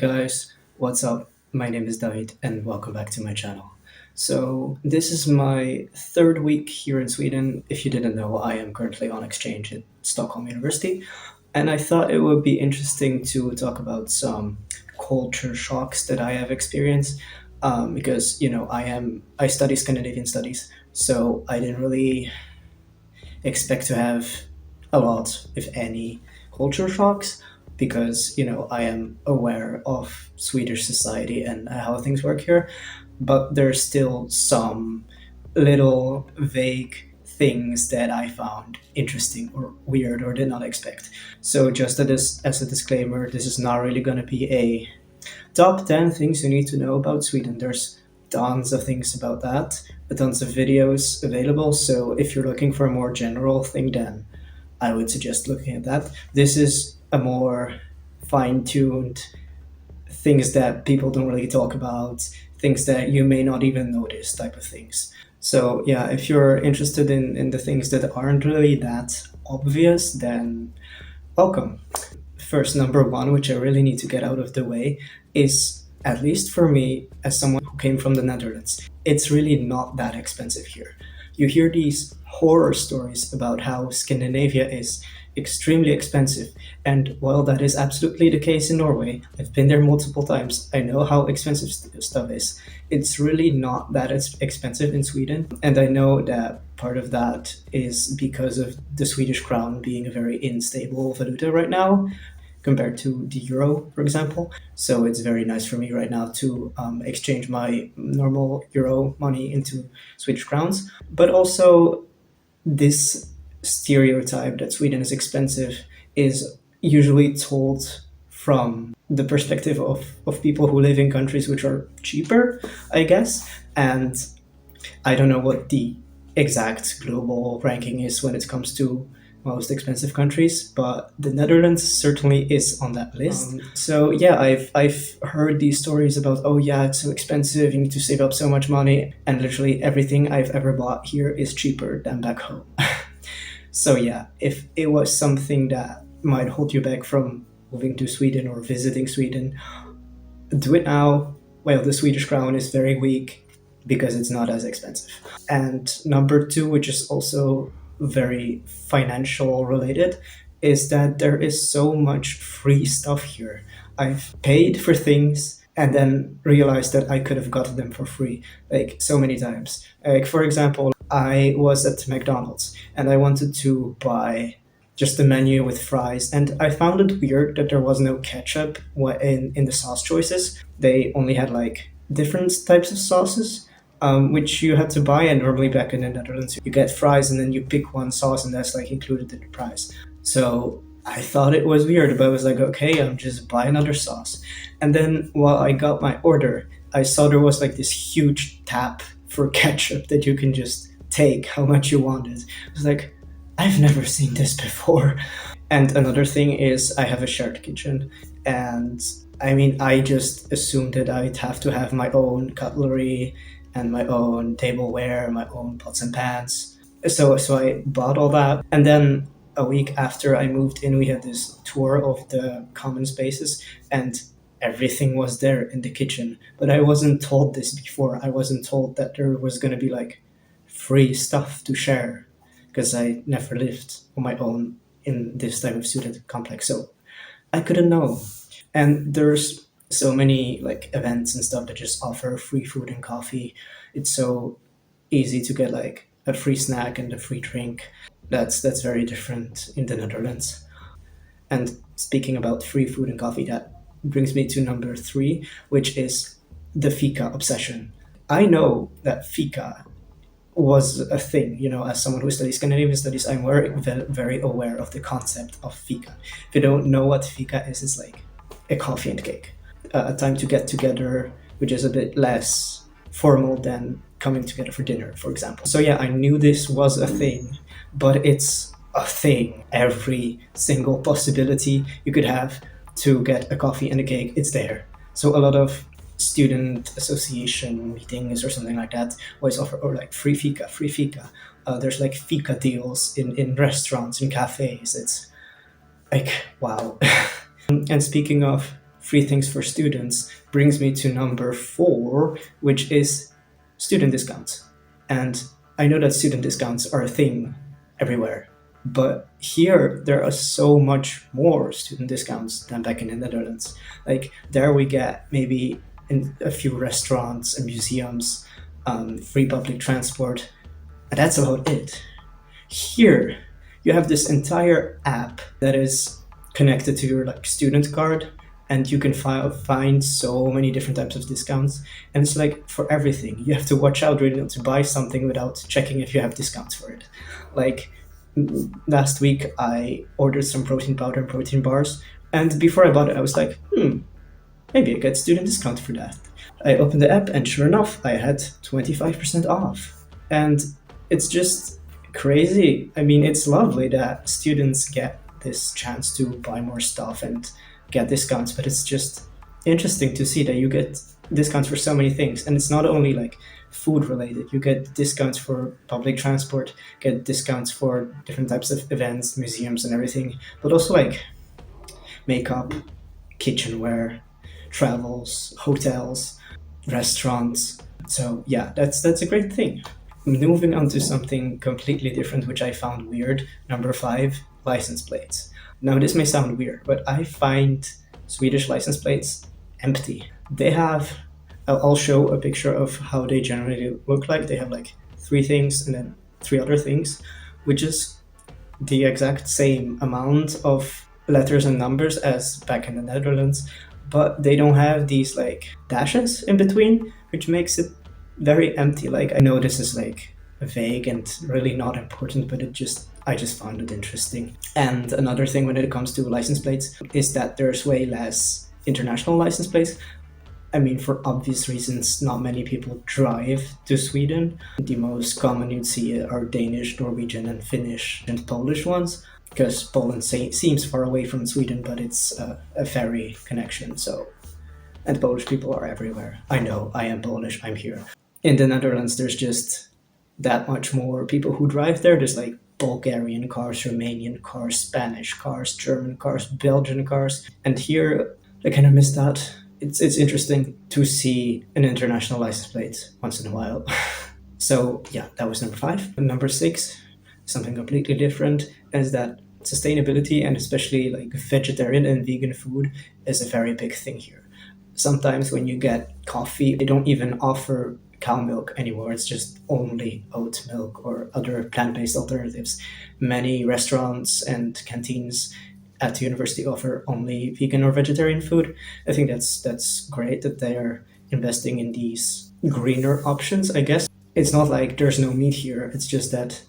guys, what's up? My name is David and welcome back to my channel. So this is my third week here in Sweden. If you didn't know, I am currently on exchange at Stockholm University, and I thought it would be interesting to talk about some culture shocks that I have experienced because I study Scandinavian studies, so I didn't really expect to have a lot, if any, culture shocks because I am aware of Swedish society and how things work here, but there's still some little vague things that I found interesting or weird or did not expect. So just as a disclaimer, this is not really going to be a top 10 things you need to know about Sweden. There's tons of things about that, tons of videos available. So if you're looking for a more general thing, then I would suggest looking at that. This is a more fine-tuned things that people don't really talk about, things that you may not even notice type of things. So yeah, if you're interested in the things that aren't really that obvious, then welcome. First, number one, which I really need to get out of the way, is, at least for me, as someone who came from the Netherlands, it's really not that expensive here. You hear these horror stories about how Scandinavia is extremely expensive, and while that is absolutely the case in Norway, I've been there multiple times, I know how expensive stuff is. It's really not that expensive in Sweden, and I know that part of that is because of the Swedish crown being a very unstable valuta right now, compared to the euro, for example. So it's very nice for me right now to exchange my normal euro money into Swedish crowns. But also, this stereotype that Sweden is expensive is usually told from the perspective of people who live in countries which are cheaper, I guess. And I don't know what the exact global ranking is when it comes to most expensive countries, but the Netherlands certainly is on that list. So yeah, I've heard these stories about, oh yeah, it's so expensive, you need to save up so much money, and literally everything I've ever bought here is cheaper than back home. So yeah, if it was something that might hold you back from moving to Sweden or visiting Sweden, do it now while the Swedish crown is very weak, because it's not as expensive. And number two, which is also very financial related, is that there is so much free stuff here. I've paid for things and then realized that I could have gotten them for free, like so many times. Like, for example, I was at McDonald's and I wanted to buy just the menu with fries, and I found it weird that there was no ketchup in the sauce choices. They only had like different types of sauces, which you had to buy. And normally back in the Netherlands, you get fries and then you pick one sauce and that's like included in the price. So I thought it was weird, but I was like, okay, I'm just buy another sauce. And then while I got my order, I saw there was like this huge tap for ketchup that you can just take how much you wanted. I was like, I've never seen this before. And another thing is I have a shared kitchen, and I mean, I just assumed that I'd have to have my own cutlery and my own tableware, my own pots and pans. So I bought all that. And then a week after I moved in, we had this tour of the common spaces, and everything was there in the kitchen. But I wasn't told this before. I wasn't told that there was going to be like free stuff to share, because I never lived on my own in this type of student complex. So I couldn't know. And there's so many like events and stuff that just offer free food and coffee. It's so easy to get like a free snack and a free drink. That's very different in the Netherlands. And speaking about free food and coffee, that brings me to number three, which is the fika obsession. I know that fika was a thing, as someone who studies Scandinavian studies, I'm very aware of the concept of fika. If you don't know what fika is, it's like a coffee and cake, a time to get together, which is a bit less formal than coming together for dinner, for example. So yeah, I knew this was a thing, but it's a thing. Every single possibility you could have to get a coffee and a cake, it's there. So a lot of student association meetings or something like that always offer, or like free fika, free fika. There's like fika deals in restaurants, in cafes. It's like, wow. And speaking of free things for students brings me to number 4, which is student discounts. And I know that student discounts are a thing everywhere, but here there are so much more student discounts than back in the Netherlands. Like there we get maybe in a few restaurants and museums, free public transport, and that's about it. Here, you have this entire app that is connected to your like student card, and you can find so many different types of discounts. And it's like for everything, you have to watch out really not to buy something without checking if you have discounts for it. Like last week, I ordered some protein powder and protein bars, and before I bought it, I was like, maybe I get student discount for that. I opened the app, and sure enough, I had 25% off. And it's just crazy. I mean, it's lovely that students get this chance to buy more stuff and get discounts, but it's just interesting to see that you get discounts for so many things. And it's not only like food related, you get discounts for public transport, get discounts for different types of events, museums, and everything, but also like makeup, kitchenware, travels, hotels, restaurants. So yeah, that's a great thing. Moving on to something completely different, which I found weird. Number 5, license plates. Now this may sound weird, but I find Swedish license plates empty. They have, I'll show a picture of how they generally look like. They have like 3 things and then 3 other things, which is the exact same amount of letters and numbers as back in the Netherlands, but they don't have these like dashes in between, which makes it very empty. Like I know this is like vague and really not important, but I just found it interesting. And another thing when it comes to license plates is that there's way less international license plates. I mean, for obvious reasons, not many people drive to Sweden. The most common you'd see are Danish, Norwegian, and Finnish and Polish ones, because Poland seems far away from Sweden, but it's a ferry connection. So, and Polish people are everywhere. I know, I am Polish, I'm here. In the Netherlands, there's just that much more people who drive there. There's like Bulgarian cars, Romanian cars, Spanish cars, German cars, Belgian cars. And here, I kind of miss that. It's interesting to see an international license plate once in a while. So yeah, that was number 5. Number 6, something completely different, is that sustainability and especially like vegetarian and vegan food is a very big thing here. Sometimes when you get coffee, they don't even offer cow milk anymore. It's just only oat milk or other plant-based alternatives. Many restaurants and canteens at the university offer only vegan or vegetarian food. I think that's great that they are investing in these greener options, I guess. It's not like there's no meat here. It's just that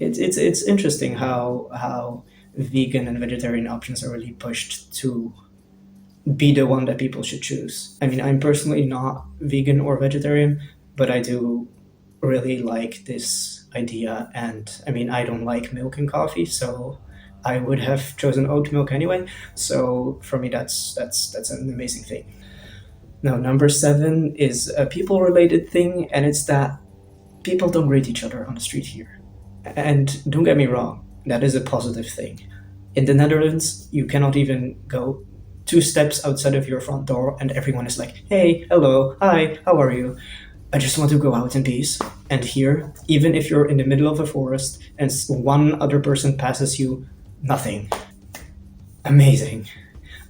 it's interesting how vegan and vegetarian options are really pushed to be the one that people should choose. I mean, I'm personally not vegan or vegetarian, but I do really like this idea. And I mean, I don't like milk and coffee, so I would have chosen oat milk anyway. So for me, that's an amazing thing. Now, number 7 is a people-related thing, and it's that people don't greet each other on the street here. And don't get me wrong, that is a positive thing. In the Netherlands, you cannot even go 2 steps outside of your front door and everyone is like, hey, hello, hi, how are you? I just want to go out in peace. And here, even if you're in the middle of a forest and one other person passes you, nothing. Amazing.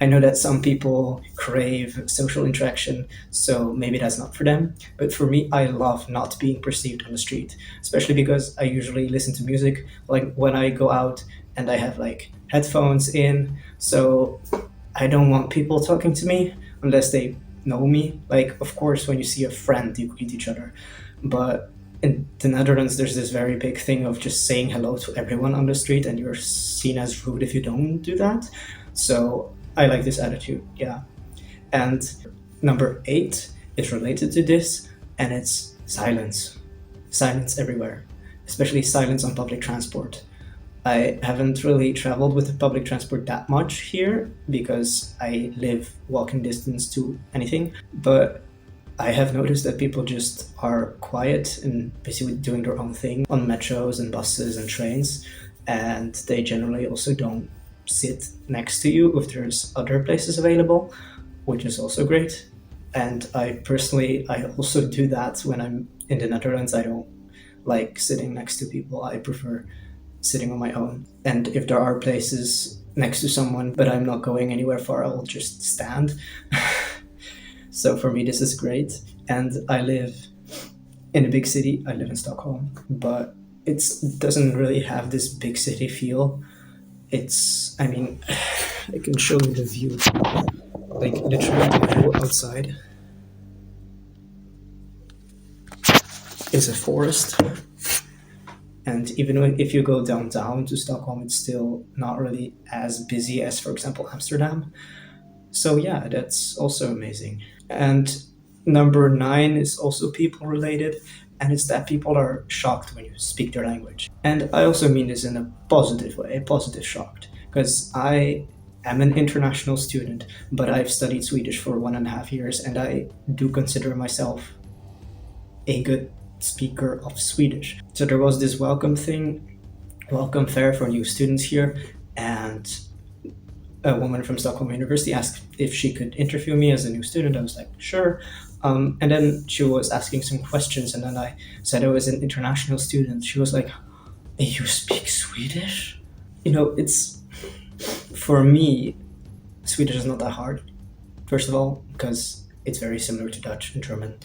I know that some people crave social interaction, so maybe that's not for them. But for me, I love not being perceived on the street, especially because I usually listen to music like when I go out and I have like headphones in. So I don't want people talking to me unless they know me. Like, of course, when you see a friend, you greet each other. But in the Netherlands, there's this very big thing of just saying hello to everyone on the street, and you're seen as rude if you don't do that. So I like this attitude, yeah. And number 8 is related to this, and it's silence. Silence everywhere, especially silence on public transport. I haven't really traveled with the public transport that much here because I live walking distance to anything, but I have noticed that people just are quiet and basically doing their own thing on metros and buses and trains, and they generally also don't sit next to you if there's other places available, which is also great. And I also do that when I'm in the Netherlands. I don't like sitting next to people. I prefer sitting on my own. And if there are places next to someone, but I'm not going anywhere far, I will just stand. So for me, this is great. And I live in a big city. I live in Stockholm, but it doesn't really have this big city feel. I mean, I can show you the view. Like, literally, the view outside is a forest. And even if you go downtown to Stockholm, it's still not really as busy as, for example, Amsterdam. So yeah, that's also amazing. And number 9 is also people related, and it's that people are shocked when you speak their language. And I also mean this in a positive way, a positive shocked, because I am an international student, but I've studied Swedish for 1.5 years, and I do consider myself a good speaker of Swedish. So there was this welcome fair for new students here, and a woman from Stockholm University asked if she could interview me as a new student. I was like, sure. And then she was asking some questions, and then I said I was an international student. She was like, you speak Swedish? It's, for me, Swedish is not that hard, first of all, because it's very similar to Dutch and German,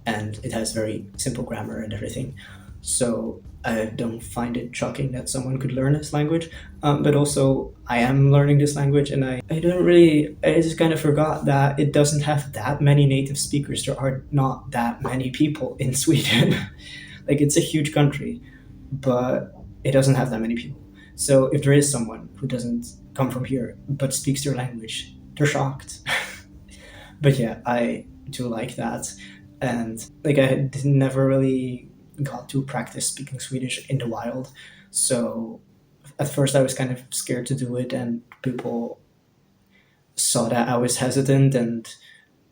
and it has very simple grammar and everything. So I don't find it shocking that someone could learn this language. But also, I am learning this language, and I just kind of forgot that it doesn't have that many native speakers. There are not that many people in Sweden. Like, it's a huge country, but it doesn't have that many people. So if there is someone who doesn't come from here but speaks their language, they're shocked. But yeah, I do like that. And like, I never really got to practice speaking Swedish in the wild. So at first I was kind of scared to do it, and people saw that I was hesitant, and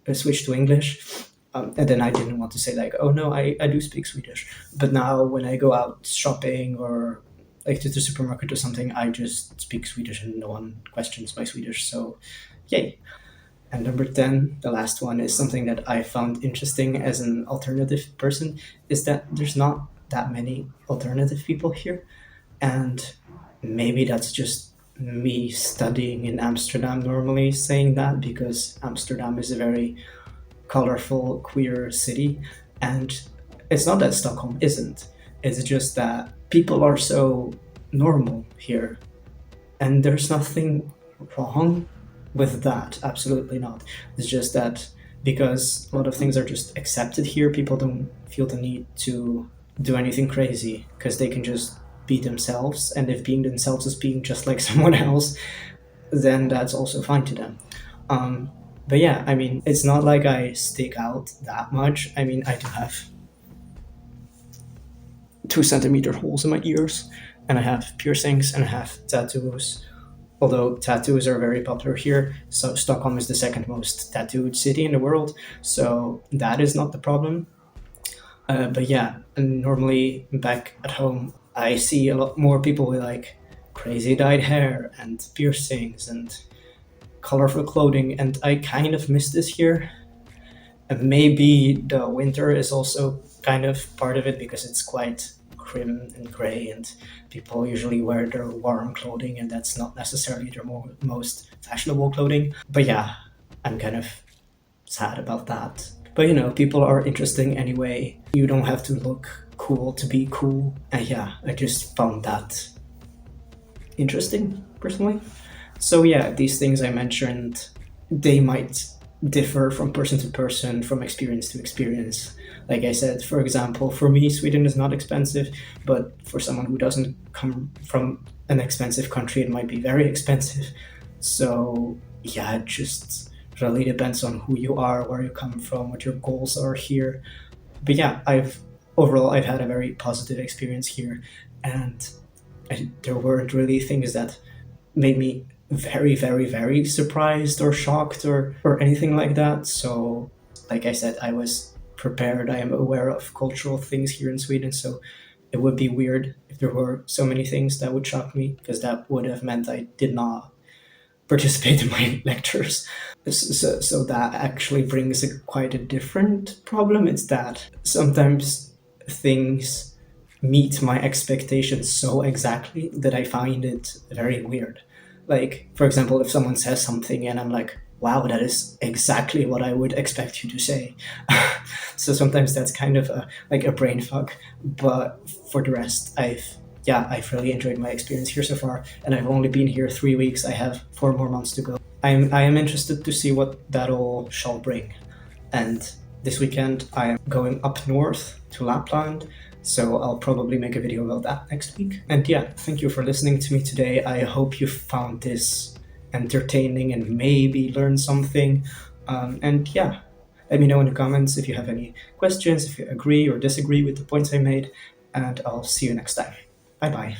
I switched to English. And then I didn't want to say like, oh no, I do speak Swedish. But now when I go out shopping or like to the supermarket or something, I just speak Swedish and no one questions my Swedish. So yay. And number 10, the last one, is something that I found interesting as an alternative person, is that there's not that many alternative people here. And maybe that's just me studying in Amsterdam normally saying that, because Amsterdam is a very colorful, queer city. And it's not that Stockholm isn't, it's just that people are so normal here. And there's nothing wrong with that, absolutely not. It's just that because a lot of things are just accepted here, people don't feel the need to do anything crazy because they can just be themselves. And if being themselves is being just like someone else, then that's also fine to them. But yeah, I mean, it's not like I stick out that much. I mean, I do have 2 centimeter holes in my ears, and I have piercings, and I have tattoos. Although tattoos are very popular here, so Stockholm is the second most tattooed city in the world, so that is not the problem. But yeah, and normally back at home, I see a lot more people with like crazy dyed hair and piercings and colorful clothing, and I kind of miss this here. And maybe the winter is also kind of part of it, because it's quite grim and gray, and people usually wear their warm clothing, and that's not necessarily their most fashionable clothing. But yeah, I'm kind of sad about that. But people are interesting anyway. You don't have to look cool to be cool. And yeah, I just found that interesting, personally. So yeah, these things I mentioned, they might differ from person to person, from experience to experience. Like I said, for example, for me, Sweden is not expensive, but for someone who doesn't come from an expensive country, it might be very expensive. So yeah, it just really depends on who you are, where you come from, what your goals are here. But yeah, I've had a very positive experience here, and there weren't really things that made me very, very, very surprised or shocked or anything like that. So, like I said, I was prepared. I am aware of cultural things here in Sweden, so it would be weird if there were so many things that would shock me, because that would have meant I did not participate in my lectures. So that actually brings quite a different problem. It's that sometimes things meet my expectations so exactly that I find it very weird. Like, for example, if someone says something and I'm like, wow, that is exactly what I would expect you to say. So sometimes that's kind of like a brain fuck. But for the rest, I've really enjoyed my experience here so far, and I've only been here 3 weeks. I have 4 more months to go. I am interested to see what that all shall bring. And this weekend I am going up north to Lapland, so I'll probably make a video about that next week. And yeah, thank you for listening to me today. I hope you found this entertaining and maybe learned something. And yeah, let me know in the comments if you have any questions, if you agree or disagree with the points I made, and I'll see you next time. Bye bye.